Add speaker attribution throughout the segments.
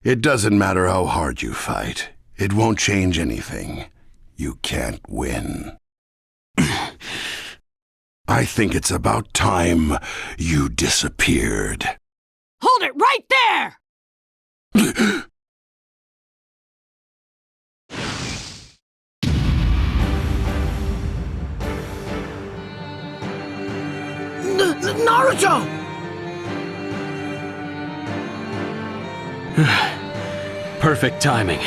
Speaker 1: It doesn't matter how hard you fight. It won't change anything. You can't win. I think it's about time you disappeared.
Speaker 2: Hold it right there! Naruto!
Speaker 3: Perfect timing.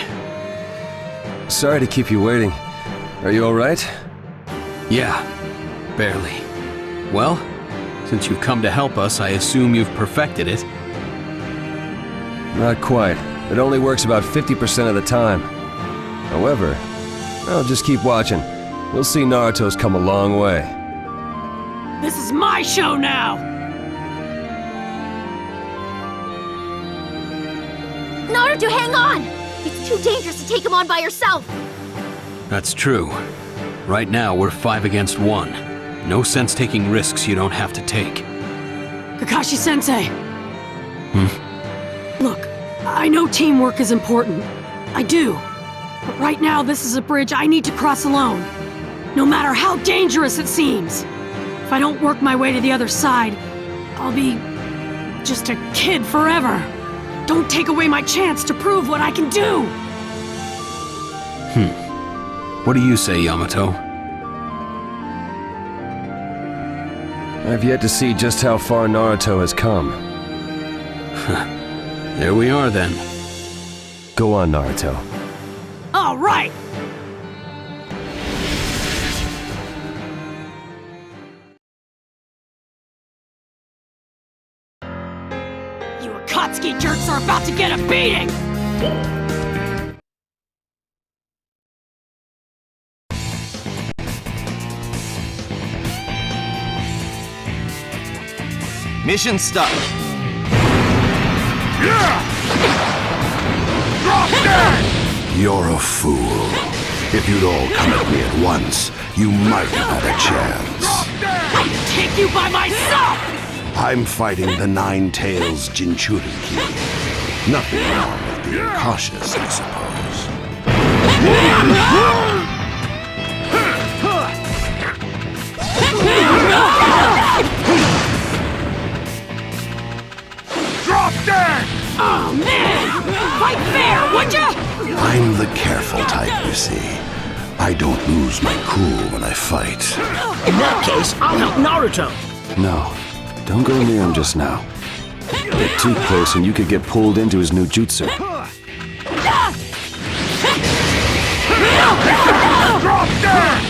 Speaker 4: Sorry to keep you waiting. Are you all right?
Speaker 3: Yeah, barely. Well, since you've come to help us, I assume you've perfected it.
Speaker 4: Not quite. It only works about 50% of the time. However, I'll just keep watching. We'll see Naruto's come a long way.
Speaker 2: This is my show now!
Speaker 5: Naruto, hang on! It's too dangerous to take him on by yourself!
Speaker 3: That's true. Right now, we're 5 against 1. No sense taking risks you don't have to take.
Speaker 2: Kakashi-sensei! Look, I know teamwork is important. I do. But right now, this is a bridge I need to cross alone. No matter how dangerous it seems. If I don't work my way to the other side, I'll be just a kid forever. Don't take away my chance to prove what I can do!
Speaker 3: What do you say, Yamato?
Speaker 4: I've yet to see just how far Naruto has come.
Speaker 3: There we are then.
Speaker 4: Go on, Naruto.
Speaker 2: All right! You Akatsuki jerks are about to get a beating!
Speaker 6: Mission start.
Speaker 1: You're a fool. If you'd all come at me at once, you might have had a chance.
Speaker 2: I can take you by myself!
Speaker 1: I'm fighting the Nine Tails Jinchuriki. Nothing wrong with being cautious, I suppose.
Speaker 7: Drop dead!
Speaker 2: Oh man! Fight fair, would ya?
Speaker 1: I'm the careful type, you see. I don't lose my cool when I fight.
Speaker 7: In that case, I'll help Naruto.
Speaker 4: No, don't go near him just now. Get too close and you could get pulled into his new jutsu.
Speaker 7: Drop dead!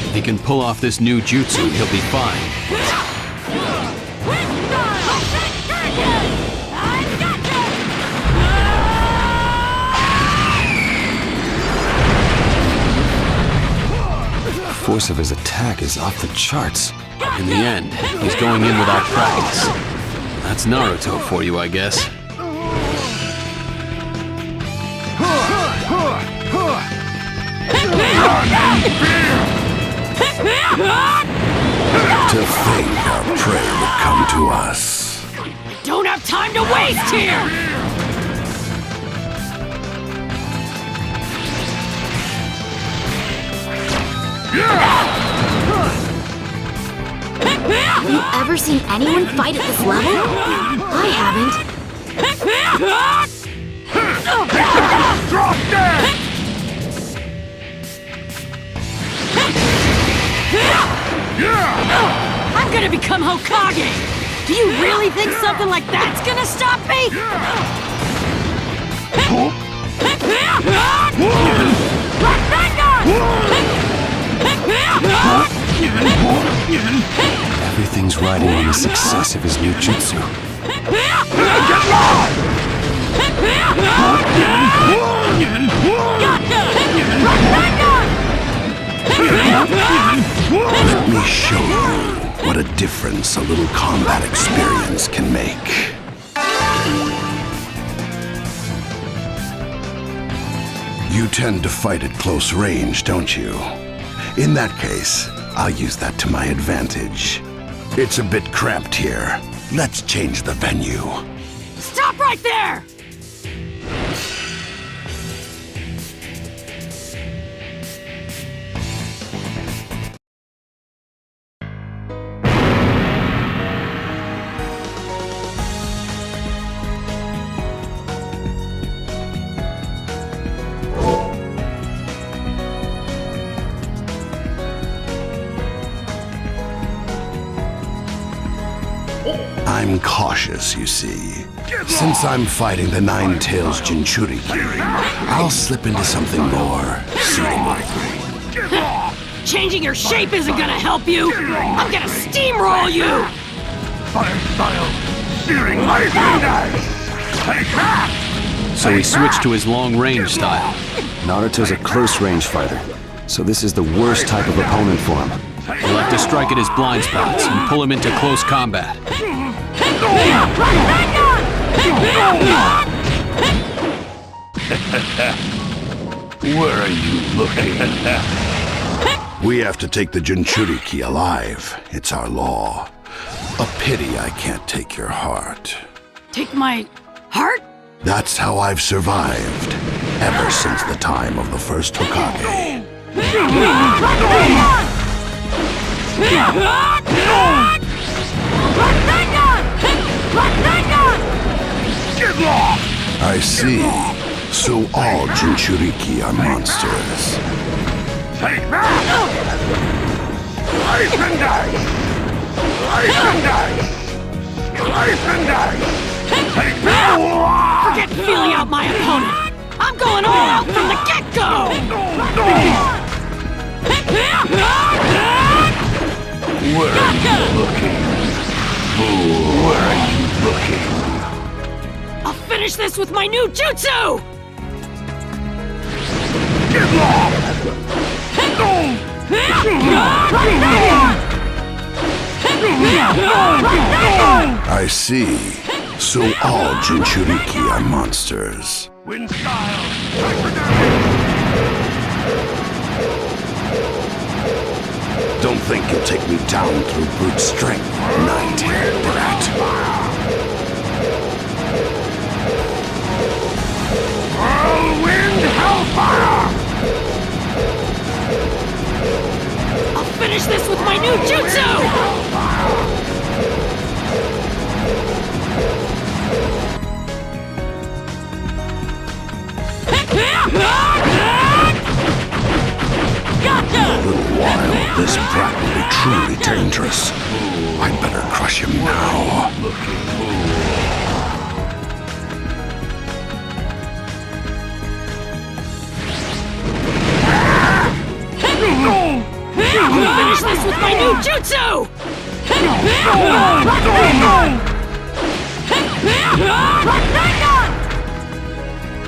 Speaker 3: If he can pull off this new jutsu, he'll be fine.
Speaker 4: The force of his attack is off the charts.
Speaker 3: In the end, he's going in without practice. That's Naruto for you, I guess.
Speaker 1: To think our prey would come to us.
Speaker 2: Don't have time to waste here!
Speaker 5: Have you ever seen anyone fight at this level? I haven't.
Speaker 7: Drop dead!
Speaker 2: I'm gonna become Hokage! Do you really think something like that's gonna stop me?
Speaker 4: Everything's riding on the success of his new jutsu.
Speaker 1: Let me show you what a difference a little combat experience can make. You tend to fight at close range, don't you? In that case, I'll use that to my advantage. It's a bit cramped here. Let's change the venue.
Speaker 2: Stop right there!
Speaker 1: I'm cautious, you see. Since I'm fighting the Nine Tails Jinchuriki, I'll slip into something more suitable.
Speaker 2: Changing your shape isn't gonna help you! I'm gonna steamroll you!
Speaker 7: Fire style! Steering my fingers! Take that!
Speaker 3: So he switched to his long-range style.
Speaker 4: Naruto's a close-range fighter, so this is the worst type of opponent for him.
Speaker 3: He'll have to strike at his blind spots and pull him into close combat.
Speaker 1: Where are you looking? We have to take the Jinchuriki alive. It's our law. A pity I can't take your heart.
Speaker 2: Take my heart?
Speaker 1: That's how I've survived, ever since the time of the first Hokage.
Speaker 7: Get lost!
Speaker 1: I see. So all Jinchuriki are monsters.
Speaker 7: Take that! Life and dice! Life and dice! Life and dice! Take that!
Speaker 2: Forget feeling out my opponent! I'm going all out from the get-go!
Speaker 1: Where are you looking? Fool, where are you looking?
Speaker 2: I'll finish this with my new jutsu!
Speaker 7: Get lost!
Speaker 1: I see. So all Jinchuriki are monsters.
Speaker 7: Wind style! Hyper damage!
Speaker 1: Don't think you'll take me down through brute strength, nine-tailed brat.
Speaker 7: Whirlwind hellfire!
Speaker 2: I'll finish this with my new jutsu!
Speaker 1: In a little while, this brat will be truly dangerous. I'd better crush him now.
Speaker 2: I'll finish this with my new jutsu!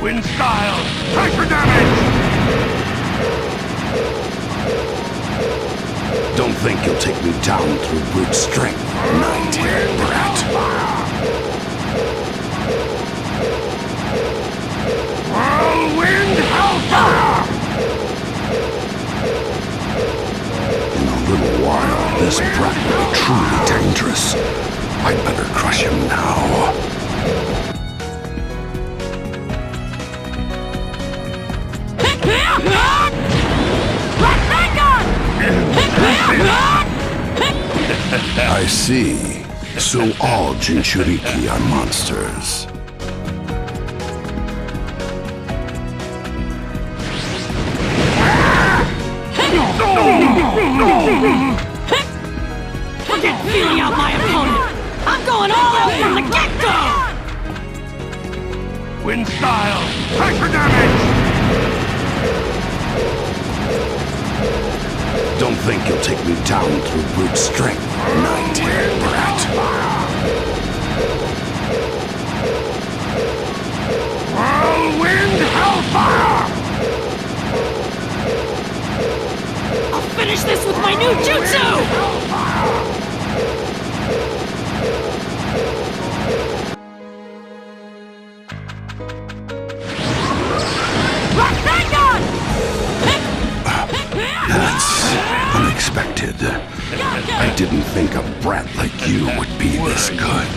Speaker 7: Wind style! Hyper damage!
Speaker 1: Don't think you'll take me down through brute strength, nine-tailed brat.
Speaker 7: Whirlwind hellfire!
Speaker 1: In a little while, this brat will be truly dangerous. I'd better crush him now. I see. So all Jinchuriki are monsters.
Speaker 2: Forget feeling out my opponent! I'm going all out from the get-go!
Speaker 7: Wind style! Hyper damage!
Speaker 1: Don't think you'll take me down through brute strength, nine-tailed brat.
Speaker 7: Whirlwind hellfire!
Speaker 2: I'll finish this with my new jutsu!
Speaker 1: That's unexpected. I didn't think a brat like you would be this good.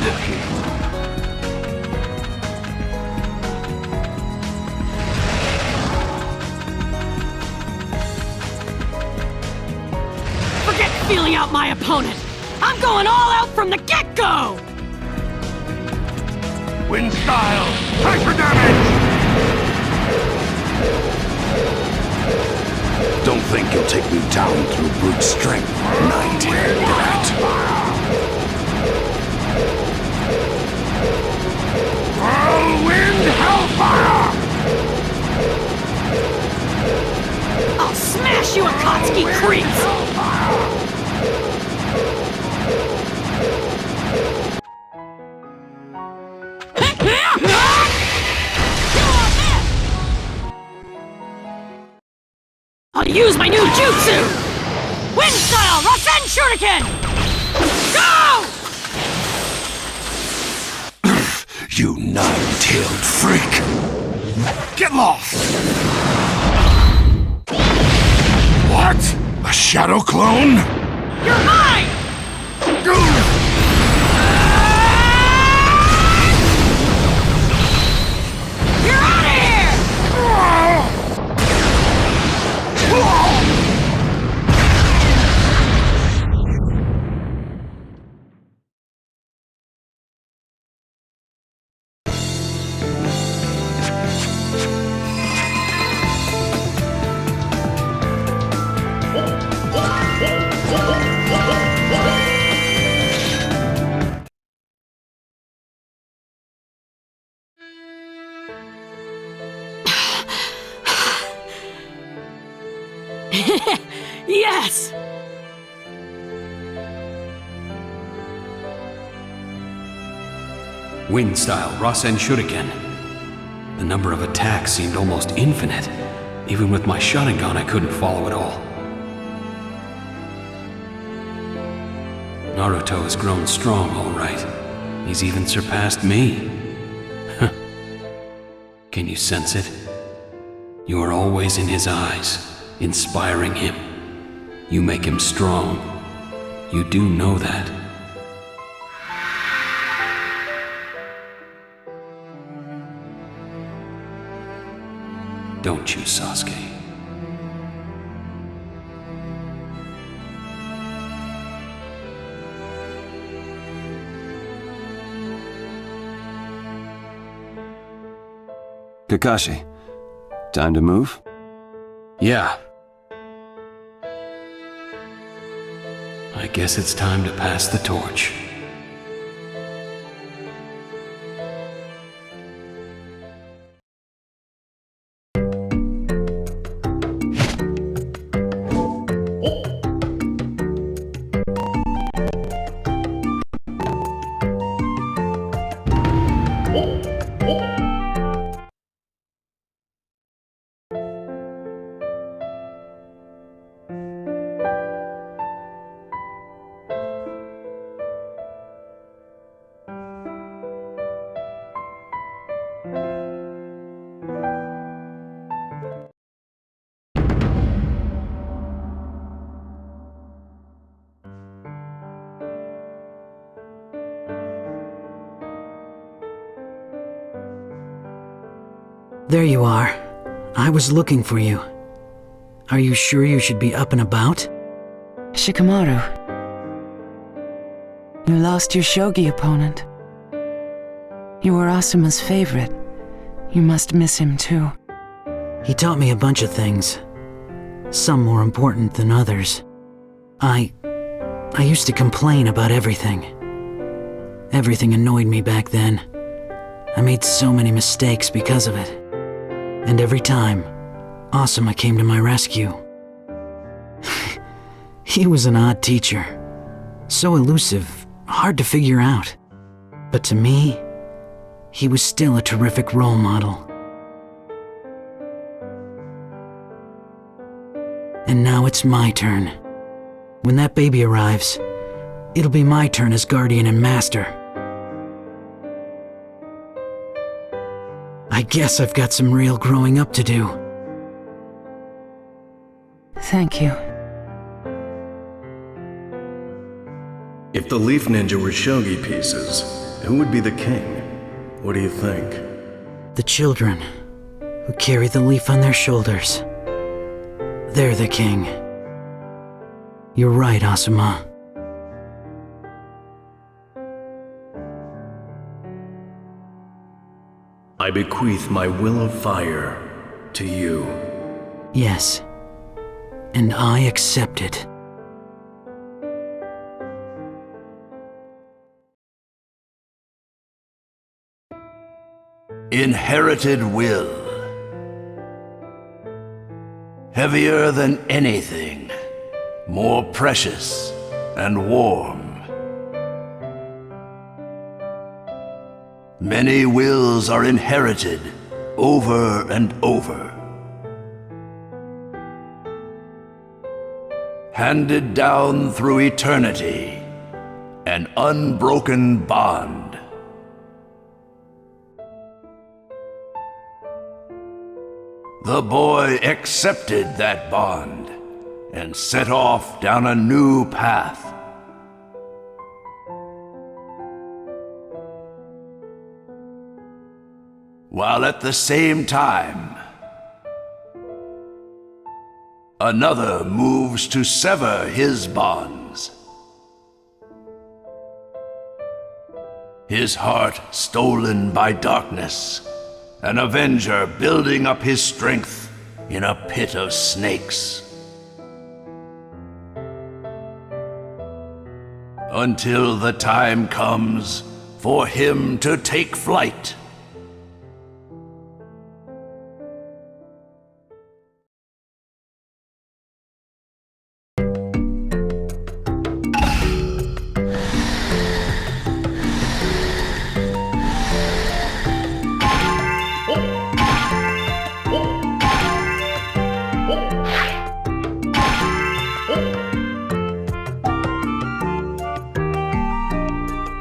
Speaker 2: Forget feeling out my opponent! I'm going all out from the get-go!
Speaker 7: Wind style! Pressure damage!
Speaker 1: Don't think you'll take me down through brute strength, nine-tailed brat.
Speaker 7: Whirlwind hellfire!
Speaker 2: I'll smash you, Akatsuki creeps! I'll use my new jutsu! Wind style Rasenshuriken! Go!
Speaker 1: You nine-tailed freak!
Speaker 7: Get lost! What? A shadow clone?
Speaker 2: You're mine! You're out of here! Yes!
Speaker 3: Wind style Rasenshuriken. The number of attacks seemed almost infinite. Even with my Sharingan, I couldn't follow it all. Naruto has grown strong, all right. He's even surpassed me. Can you sense it? You are always in his eyes, inspiring him. You make him strong. You do know that. Don't you, Sasuke?
Speaker 4: Kakashi, time to move?
Speaker 3: Yeah. I guess it's time to pass the torch.
Speaker 6: There you are. I was looking for you. Are you sure you should be up and about?
Speaker 8: Shikamaru. You lost your shogi opponent. You were Asuma's favorite. You must miss him too.
Speaker 6: He taught me a bunch of things. Some more important than others. I used to complain about everything. Everything annoyed me back then. I made so many mistakes because of it. And every time, Asuma came to my rescue. He was an odd teacher. So elusive, hard to figure out. But to me, he was still a terrific role model. And now it's my turn. When that baby arrives, it'll be my turn as guardian and master. I guess I've got some real growing up to do.
Speaker 8: Thank you.
Speaker 9: If the Leaf Ninja were shogi pieces, who would be the king? What do you think?
Speaker 6: The children who carry the leaf on their shoulders. They're the king. You're right, Asuma.
Speaker 9: I bequeath my will of fire to you.
Speaker 6: Yes. And I accept it.
Speaker 1: Inherited will. Heavier than anything. More precious and warm. Many wills are inherited over and over. Handed down through eternity, an unbroken bond. The boy accepted that bond and set off down a new path. While at the same time, another moves to sever his bonds. His heart stolen by darkness, an avenger building up his strength in a pit of snakes. Until the time comes for him to take flight.